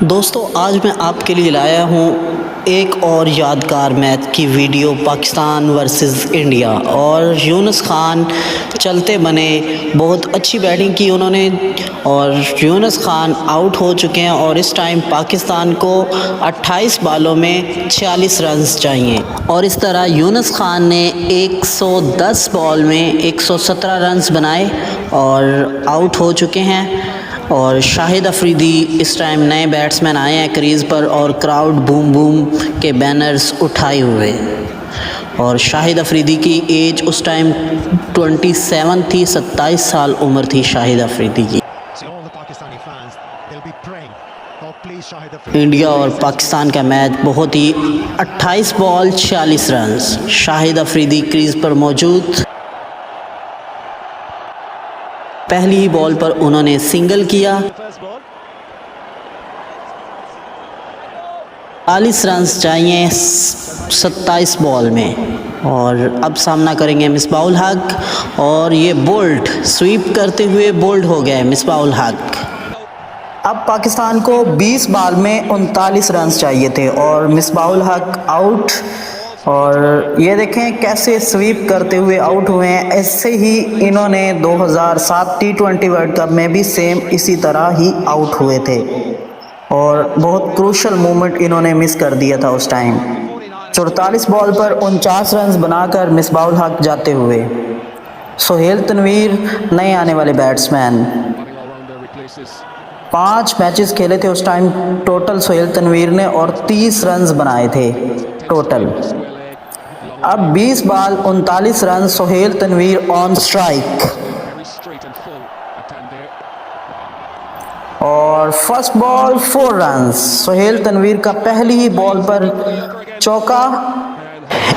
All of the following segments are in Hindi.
दोस्तों आज मैं आपके लिए लाया हूँ एक और यादगार मैच की वीडियो पाकिस्तान वर्सेस इंडिया। और यूनुस खान चलते बने, बहुत अच्छी बैटिंग की उन्होंने और यूनुस खान आउट हो चुके हैं। और इस टाइम पाकिस्तान को 28 बालों में 46 रन्स चाहिए और इस तरह यूनुस खान ने 110 बॉल में 117 रन्स बनाए और आउट हो चुके हैं। और शाहिद अफरीदी इस टाइम नए बैट्समैन आए हैं क्रीज़ पर और क्राउड बूम बूम के बैनर्स उठाए हुए। और शाहिद अफरीदी की एज उस टाइम 27 थी, 27 साल उम्र थी शाहिद अफरीदी की। इंडिया और पाकिस्तान का मैच बहुत ही 28 ball 46 runs. Shahid Afridi crease पर मौजूद। पहली ही बॉल पर उन्होंने सिंगल किया। 40 रन्स चाहिए 27 बॉल में। और अब सामना करेंगे मिसबाउल हक और ये बोल्ड स्वीप करते हुए बोल्ड हो गए मिसबाउल हक। अब पाकिस्तान को 20 बॉल में 39 रन्स चाहिए थे और मिसबाउल हक आउट। और ये देखें कैसे स्वीप करते हुए आउट हुए हैं। ऐसे ही इन्होंने 2007 T20 वर्ल्ड कप में भी सेम इसी तरह ही आउट हुए थे और बहुत क्रूशल मोमेंट इन्होंने मिस कर दिया था उस टाइम। 44 बॉल पर 49 रन्स बनाकर मिसबाउल हक जाते हुए। सोहेल तनवीर नए आने वाले बैट्समैन, 5 मैचेस खेले थे उस टाइम टोटल सोहेल तनवीर ने और 30 रन्स बनाए थे टोटल। अब 20 ball 39 run Sohail Tanvir on strike. और first ball 4 runs. Sohail Tanvir का पहली ही बॉल पर चौका।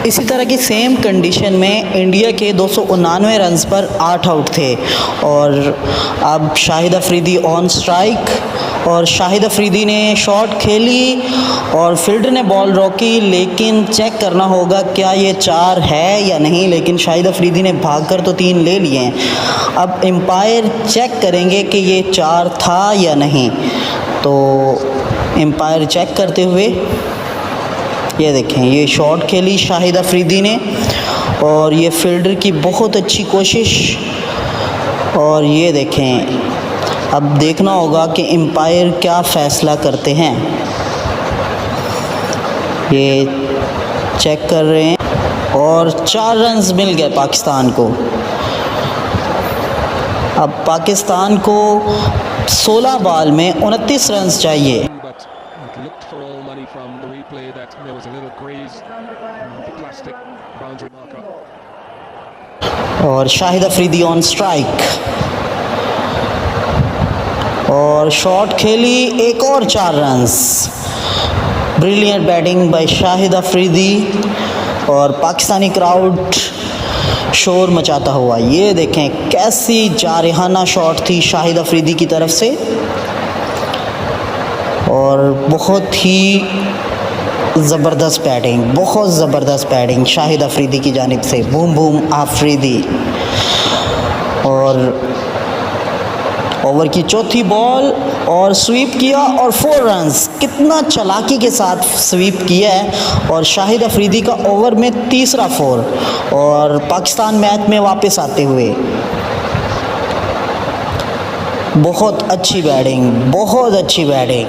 इसी तरह की सेम कंडीशन में इंडिया के 299 रन्स पर 8 आउट थे। और अब शाहिद अफरीदी ऑन स्ट्राइक और शाहिद अफरीदी ने शॉट खेली और फील्डर ने बॉल रोकी, लेकिन चेक करना होगा क्या ये 4 है या नहीं। लेकिन शाहिद अफरीदी ने भागकर तो 3 ले लिए हैं। अब एम्पायर चेक करेंगे कि ये 4 था या नहीं। तो एम्पायर चेक करते हुए ये देखें, ये शॉट खेली शाहिद अफरीदी ने और ये फील्डर की बहुत अच्छी कोशिश। और ये देखें, अब देखना होगा कि एम्पायर क्या फ़ैसला करते हैं। ये चेक कर रहे हैं और 4 रन्स मिल गए पाकिस्तान को। अब पाकिस्तान को 16 बॉल में 29 रन्स चाहिए। और शाहिद अफरीदी ऑन स्ट्राइक और शॉट खेली, एक और 4 runs. Brilliant batting bye Shahid Afridi और पाकिस्तानी क्राउड शोर मचाता हुआ। ये देखें कैसी जारहाना शॉट थी शाहिद अफरीदी की तरफ से और बहुत ही ज़बरदस्त बैटिंग, बहुत ज़बरदस्त बैटिंग शाहिद अफरीदी की जानिब से। Boom boom Afridi. और ओवर की चौथी बॉल और स्वीप किया और 4 रन्स। कितना चालाकी के साथ स्वीप किया है। और शाहिद अफरीदी का ओवर में तीसरा 4 और पाकिस्तान मैच में वापस आते हुए। बहुत अच्छी बैटिंग, बहुत अच्छी batting.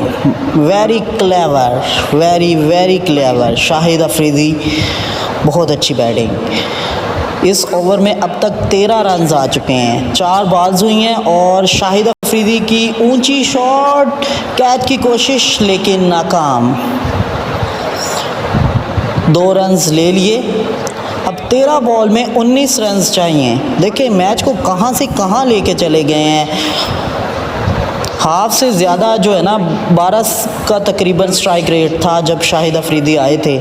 Very clever, very clever Shahid Afridi, बहुत अच्छी बैटिंग। इस ओवर में अब तक 13 रन्स आ चुके हैं। 4 बॉल्स हुई हैं और शाहिद अफरीदी की ऊंची शॉट, कैच की कोशिश लेकिन नाकाम। 2 रन्स ले लिए। अब 13 बॉल में 19 रन्स चाहिए। देखिए मैच को कहां से कहां लेके चले गए हैं। हाफ से ज़्यादा जो है ना 12 का तकरीबन स्ट्राइक रेट था जब शाहिद अफरीदी आए थे।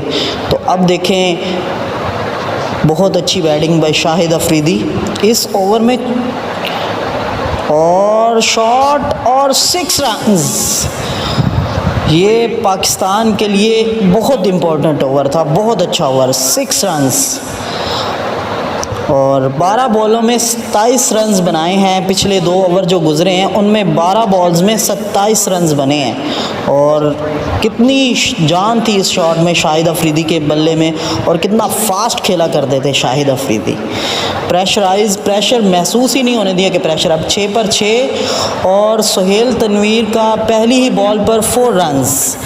तो अब देखें बहुत अच्छी बैटिंग बाय शाहिद अफरीदी इस ओवर में और शॉट और 6 रन्स। ये पाकिस्तान के लिए बहुत इम्पोर्टेंट ओवर था, बहुत अच्छा ओवर। 6 रन्स और 12 बॉलों में 27 रन्स बनाए हैं। पिछले 2 ओवर जो गुजरे हैं उनमें 12 बॉल्स में 27 रन्स बने हैं। और कितनी जान थी इस शॉट में शाहिद अफरीदी के बल्ले में, और कितना फास्ट खेला करते थे शाहिद अफरीदी। प्रेशर महसूस ही नहीं होने दिया कि प्रेशर। अब 6 पर 6 और सुहेल तनवीर का पहली ही बॉल पर 4 रन्स,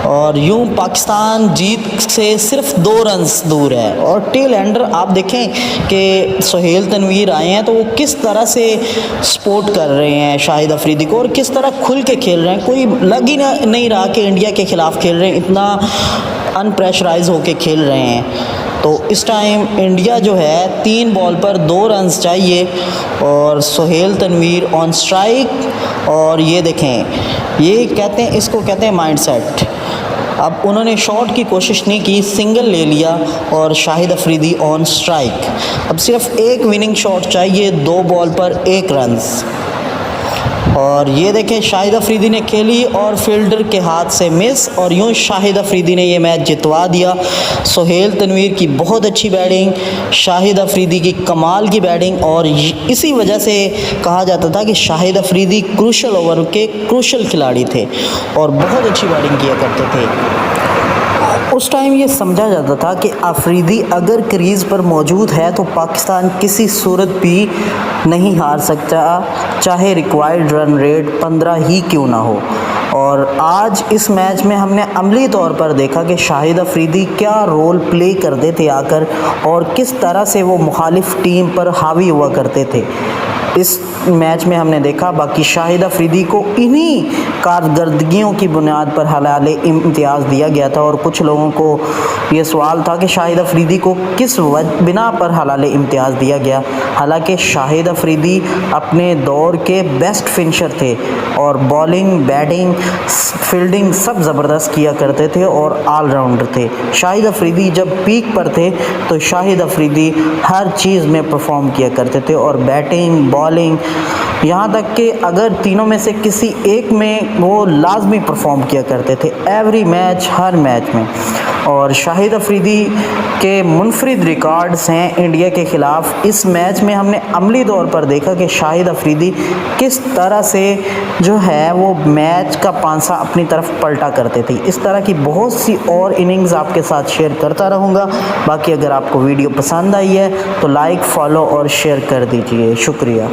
और यूं पाकिस्तान जीत से सिर्फ 2 रन्स दूर है। और टेल एंडर आप देखें कि सुहेल तनवीर आए हैं तो वो किस तरह से सपोर्ट कर रहे हैं शाहिद अफरीदी को, और किस तरह खुल के खेल रहे हैं। कोई लग ही नहीं रहा कि इंडिया के ख़िलाफ़ खेल रहे हैं, इतना अनप्रेशराइज होके खेल रहे हैं। तो इस टाइम इंडिया जो है 3 बॉल पर 2 रन्स चाहिए, और सुहेल तनवीर ऑन स्ट्राइक। और ये देखें, ये कहते हैं, इसको कहते हैं माइंड सेट। अब उन्होंने शॉट की कोशिश नहीं की, सिंगल ले लिया और शाहिद अफरीदी ऑन स्ट्राइक। अब सिर्फ एक विनिंग शॉट चाहिए, 2 बॉल पर 1 रन्स। और ये देखें, शाहिद अफरीदी ने खेली और फील्डर के हाथ से मिस, और यूं शाहिद अफरीदी ने ये मैच जितवा दिया। सुहेल तनवीर की बहुत अच्छी बैटिंग, शाहिद अफरीदी की कमाल की बैटिंग, और इसी वजह से कहा जाता था कि शाहिद अफरीदी क्रूशल ओवर के क्रूशल खिलाड़ी थे और बहुत अच्छी बैटिंग किया करते थे। उस टाइम ये समझा जाता था कि अफरीदी अगर क्रीज़ पर मौजूद है तो पाकिस्तान किसी सूरत भी नहीं हार सकता, चाहे रिक्वायर्ड रन रेट 15 ही क्यों ना हो। और आज इस मैच में हमने अमली तौर पर देखा कि शाहिद अफरीदी क्या रोल प्ले करते थे आकर, और किस तरह से वो मुखालिफ टीम पर हावी हुआ करते थे। इस मैच में हमने देखा। बाकी शाहिद अफरीदी को इन्हीं कारकर्दगियों की बुनियाद पर हलाले इम्तियाज़ दिया गया था, और कुछ लोगों को ये सवाल था कि शाहिद अफरीदी को किस बिना पर हलाले इम्तियाज़ दिया गया। हालांकि शाहिद अफरीदी अपने दौर के बेस्ट फिनिशर थे, और बॉलिंग, बैटिंग, फील्डिंग सब ज़बरदस्त किया करते थे और ऑलराउंडर थे। शाहिद अफरीदी जब पीक पर थे तो शाहिद अफरीदी हर चीज़ में परफॉर्म किया करते थे, और बैटिंग, बॉलिंग, यहाँ तक कि अगर तीनों में से किसी एक में वो लाजमी परफॉर्म किया करते थे, एवरी मैच, हर मैच में। और शाहिद अफरीदी के मुनफरिद रिकॉर्ड्स हैं इंडिया के ख़िलाफ़। इस मैच में हमने अमली तौर पर देखा कि शाहिद अफरीदी किस तरह से जो है वो मैच का पांसा अपनी तरफ पलटा करते थे। इस तरह की बहुत सी और इनिंग्स आपके साथ शेयर करता रहूँगा। बाकी अगर आपको वीडियो पसंद आई है तो लाइक, फॉलो और शेयर कर दीजिए। शुक्रिया।